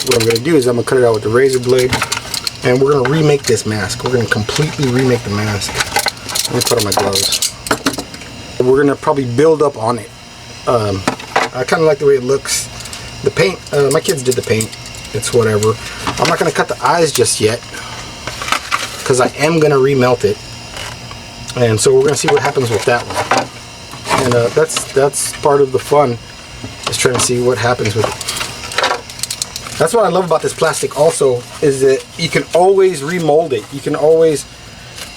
what I'm going to do is I'm going to cut it out with the razor blade, and we're going to remake this mask. We're going to completely remake the mask. Let me put on my gloves. We're going to probably build up on it. I kind of like the way it looks. The paint, my kids did the paint. It's whatever. I'm not going to cut the eyes just yet, because I am going to remelt it. And so we're going to see what happens with that one. And that's part of the fun, is trying to see what happens with it. That's what I love about this plastic also, is that you can always remold it. You can always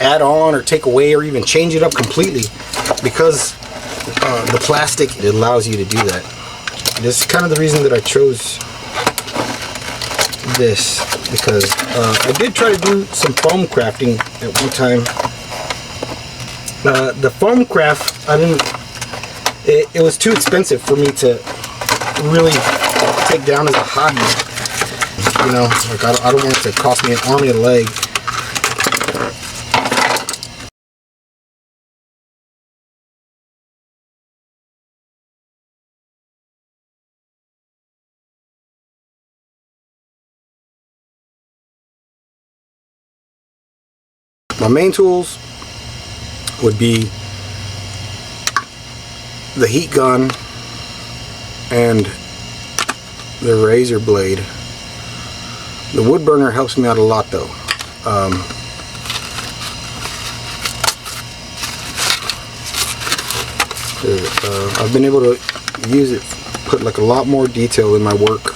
add on or take away or even change it up completely, because the plastic, it allows you to do that. This is kind of the reason that I chose this, because I did try to do some foam crafting at one time. The foam craft, I didn't. It was too expensive for me to really take down as a hobby. You know, like I don't want it to cost me an arm and a leg. My main tools would be the heat gun and the razor blade. The wood burner helps me out a lot though. I've been able to use it, put like a lot more detail in my work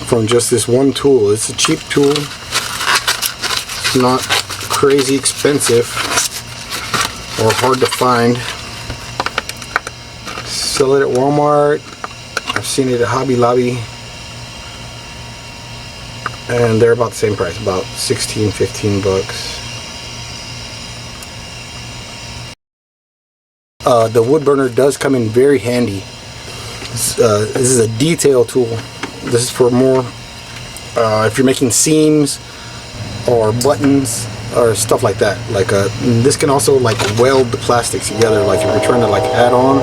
from just this one tool. It's a cheap tool. It's not crazy expensive or hard to find. Sell it at Walmart. I've seen it at Hobby Lobby, and they're about the same price, about 16, 15 bucks. The wood burner does come in very handy. This is a detail tool. This is for more if you're making seams or buttons or stuff like that. Like this can also like weld the plastics together. Like if you're trying to like add on,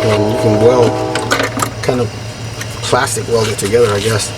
and you can weld, kind of plastic weld it together, I guess.